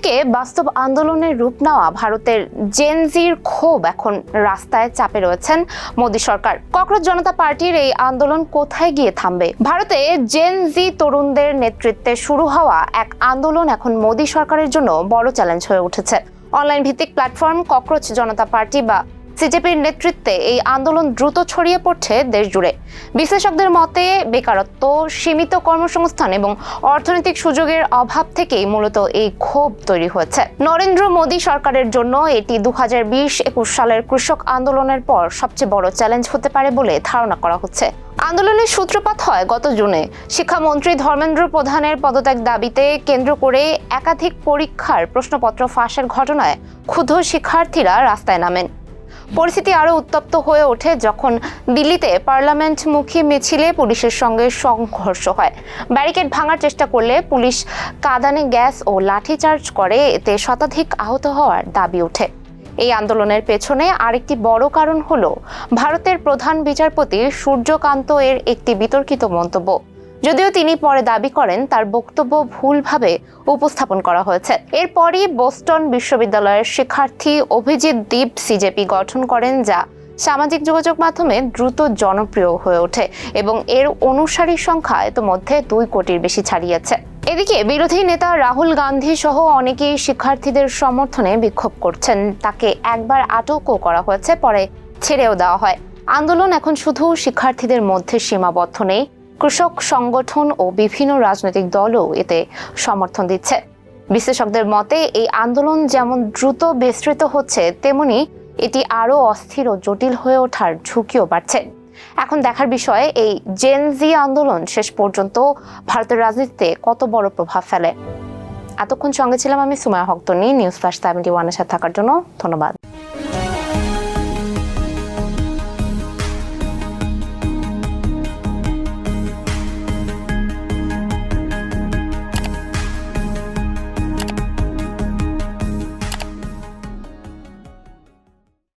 এদিকে বাস্তব আন্দোলনের রূপ নেওয়া ভারতের জেনজির ক্ষোভ এখন রাস্তায় চাপে রয়েছেন মোদী সরকার। ককরোচ জনতা পার্টির এই আন্দোলন কোথায় গিয়ে থামবে? ভারতে জেনজি তরুণদের নেতৃত্বে শুরু হওয়া এক আন্দোলন এখন মোদী সরকারের জন্য বড় চ্যালেঞ্জ হয়ে উঠেছে। অনলাইন ভিত্তিক প্ল্যাটফর্ম ককরোচ জনতা পার্টি বা সিজেপির নেতৃত্বে এই আন্দোলন দ্রুত ছড়িয়ে পড়ছে দেশ জুড়ে। বিশ্লেষকদের মতে বেকারত্ব, সীমিত কর্মসংস্থান এবং অর্থনৈতিক সুযোগের অভাব থেকেই মূলত এই ক্ষোভ তৈরি হয়েছে। নরেন্দ্র মোদী সরকারের জন্য এটি 2020-21 সালের কৃষক আন্দোলনের পর সবচেয়ে বড় চ্যালেঞ্জ হতে পারে বলে ধারণা করা হচ্ছে। আন্দোলনের সূত্রপাত হয় গত জুনে। শিক্ষামন্ত্রী ধর্মেন্দ্র প্রধানের পদত্যাগ দাবিতে কেন্দ্র করে একাধিক পরীক্ষার প্রশ্নপত্র ফাঁসের ঘটনায় ক্ষুব্ধ শিক্ষার্থীরা রাস্তায় নামেন। পরিস্থিতি আরও উত্তপ্ত হয়ে ওঠে যখন দিল্লিতে পার্লামেন্টমুখী মিছিলে পুলিশের সঙ্গে সংঘর্ষ হয়। ব্যারিকেড ভাঙার চেষ্টা করলে পুলিশ কাঁদানে গ্যাস ও লাঠিচার্জ করে, এতে শতাধিক আহত হওয়ার দাবি ওঠে। এই আন্দোলনের পেছনে আরেকটি বড় কারণ হলো ভারতের প্রধান বিচারপতি সূর্যকান্ত এর একটি বিতর্কিত মন্তব্য। যদিও তিনি পরে দাবি করেন তার বক্তব্য ভুলভাবে উপস্থাপন করা হয়েছে। এরপরই বোস্টন বিশ্ববিদ্যালয়ের শিক্ষার্থী অভিজিৎ দীপ সিজেপি গঠন করেন, যা সামাজিক যোগাযোগ মাধ্যমে দ্রুত জনপ্রিয় হয়ে ওঠে এবং এর অনুসারীর সংখ্যা ইতোমধ্যে 2 কোটির বেশি ছাড়িয়েছে। এদিকে বিরোধী নেতা রাহুল গান্ধী সহ অনেকেই শিক্ষার্থীদের সমর্থনে বিক্ষোভ করছেন। তাকে একবার আটকও করা হয়েছে, পরে ছেড়েও দেওয়া হয়। আন্দোলন এখন শুধু শিক্ষার্থীদের মধ্যে সীমাবদ্ধ নেই, কৃষক সংগঠন ও বিভিন্ন রাজনৈতিক দলও এতে সমর্থন দিচ্ছে। বিশ্লেষকদের মতে এই আন্দোলন যেমন দ্রুত বিস্তৃত হচ্ছে, তেমনি এটি আরও অস্থির ও জটিল হয়ে ওঠার ঝুঁকিও বাড়ছে। এখন দেখার বিষয় এই জেনজি আন্দোলন শেষ পর্যন্ত ভারতের রাজনীতিতে কত বড় প্রভাব ফেলে। এতক্ষণ সঙ্গে ছিলাম আমি সুমাইয়া হক তন্নি। নিউজ ফ্ল্যাশ 71 এর সাথে থাকার জন্য ধন্যবাদ।